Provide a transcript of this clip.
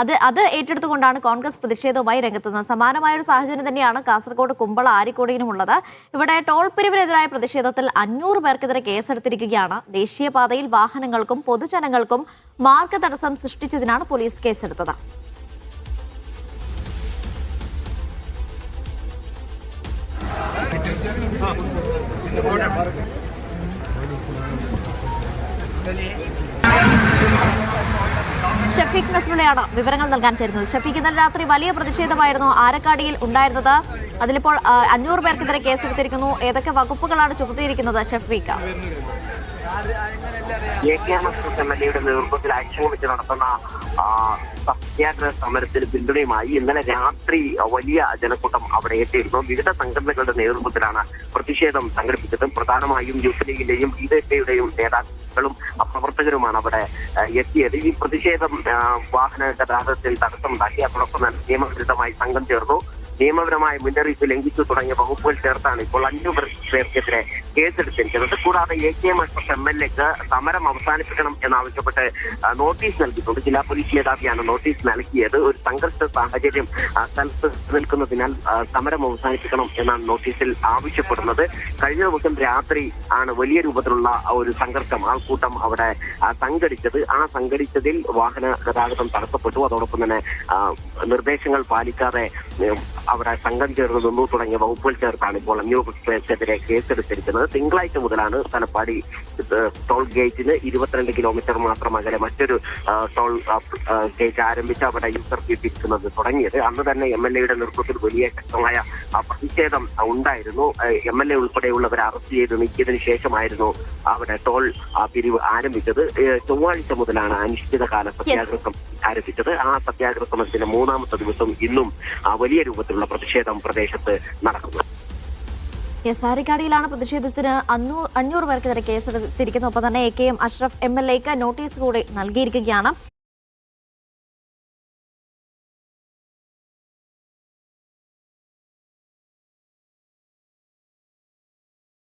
അത് ഏറ്റെടുത്തുകൊണ്ടാണ് കോൺഗ്രസ് പ്രതിഷേധവുമായി രംഗത്തുന്നത്. സമാനമായ ഒരു സാഹചര്യം തന്നെയാണ് കാസർഗോഡ് കുമ്പള ആരിക്കോടിയിലുമുള്ളത്. ഇവിടെ ടോൾ പിരിവിനെതിരായ പ്രതിഷേധത്തിൽ 500 പേർക്കെതിരെ കേസെടുത്തിരിക്കുകയാണ്. ദേശീയപാതയിൽ വാഹനങ്ങൾക്കും പൊതുജനങ്ങൾക്കും മാർഗതടസ്സം സൃഷ്ടിച്ചതിനാണ് പോലീസ് കേസെടുത്തത്. ഷഫീഖ് നസ്രുള്ളയാണ് വിവരങ്ങൾ നൽകാൻ ചേരുന്നത്. ഷഫീഖ്, ഇന്നലെ രാത്രി വലിയ പ്രതിഷേധമായിരുന്നു ആരക്കാടിയിൽ ഉണ്ടായിരുന്നത്. അതിലിപ്പോൾ 500 പേർക്കെതിരെ കേസെടുത്തിരിക്കുന്നു. ഏതൊക്കെ വകുപ്പുകളാണ് ചുമത്തിയിരിക്കുന്നത് ഷഫീഖ്? എംഎൽഎയുടെ നേതൃത്വത്തിൽ ആക്ഷൻ വെച്ച് നടത്തുന്ന സത്യാഗ്രഹ സമരത്തിന് പിന്തുണയുമായി ഇന്നലെ രാത്രി വലിയ ജനക്കൂട്ടം അവിടെ എത്തിയിരുന്നു. വിവിധ സംഘടനകളുടെ നേതൃത്വത്തിലാണ് പ്രതിഷേധം സംഘടിപ്പിച്ചത്. പ്രധാനമായും യൂത്ത് ലീഗിന്റെയും ബിജെപിയുടെയും നേതാക്കളും പ്രവർത്തകരുമാണ് അവിടെ എത്തിയത്. ഈ പ്രതിഷേധം വാഹന ഗതാഗതത്തിൽ തടസ്സമുണ്ടാക്കി. അതോടൊപ്പം തന്നെ നിയമവിരുദ്ധമായി സംഘം ചേർന്നു, നിയമപരമായ മുന്നറിയിപ്പ് ലംഘിച്ചു തുടങ്ങിയ വകുപ്പുകൾ ചേർത്താണ് ഇപ്പോൾ 500 പേർക്കെതിരെ കേസെടുത്തിരിക്കുന്നത്. കൂടാതെ എംഎൽഎക്ക് സമരം അവസാനിപ്പിക്കണം എന്നാവശ്യപ്പെട്ട് നോട്ടീസ് നൽകിയിട്ടുണ്ട്. ജില്ലാ പോലീസ് മേധാവിയാണ് നോട്ടീസ് നൽകിയത്. ഒരു സംഘർഷ സാഹചര്യം സ്ഥലത്ത് നിൽക്കുന്നതിനാൽ സമരം അവസാനിപ്പിക്കണം എന്നാണ് നോട്ടീസിൽ ആവശ്യപ്പെടുന്നത്. കഴിഞ്ഞ ദിവസം രാത്രി ആണ് വലിയ രൂപത്തിലുള്ള ഒരു സംഘർഷം ആൾക്കൂട്ടം അവിടെ സംഘടിച്ചത്. ആ സംഘടിച്ചതിൽ വാഹന ഗതാഗതം തടസ്സപ്പെട്ടു. അതോടൊപ്പം തന്നെ നിർദ്ദേശങ്ങൾ പാലിക്കാതെ അവിടെ സംഘം ചേർന്ന് നിന്നു തുടങ്ങിയ വകുപ്പുകൾ ചേർത്താണ് ഇപ്പോൾ 500 പേർക്കെതിരെ കേസെടുത്തിരിക്കുന്നത്. തിങ്കളാഴ്ച മുതലാണ് തലപ്പാടി ടോൾ ഗേറ്റിന് 22 കിലോമീറ്റർ മാത്രം അകലെ മറ്റൊരു ടോൾ ഗേറ്റ് ആരംഭിച്ച് അവിടെ യൂസർ ഫീ പിരിക്കുന്നത് തുടങ്ങിയത്. അന്ന് തന്നെ എംഎൽഎയുടെ നേതൃത്വത്തിൽ വലിയ ശക്തമായ പ്രതിഷേധം ഉണ്ടായിരുന്നു. എംഎൽഎ ഉൾപ്പെടെയുള്ളവരെ അറസ്റ്റ് ചെയ്ത് നീക്കിയതിനു ശേഷമായിരുന്നു അവിടെ ടോൾ പിരിവ് ആരംഭിച്ചത്. ചൊവ്വാഴ്ച മുതലാണ് അനിശ്ചിതകാല സത്യാഗ്രഹം ആരംഭിച്ചത്. ആ സത്യാഗ്രഹ സമരത്തിന്റെ 3ാമത്തെ ദിവസം ഇന്നും വലിയ രൂപത്തിലുള്ള പ്രതിഷേധം പ്രദേശത്ത് നടക്കുന്നു. ആരിക്കാടിയിലാണ് പ്രതിഷേധത്തിന് 500 പേർക്കെതിരെ കേസെടുത്തിരിക്കുന്നത്. ഒപ്പം തന്നെ AKM അഷ്റഫ് MLAക്ക് നോട്ടീസ് കൂടി നൽകിയിരിക്കുകയാണ്.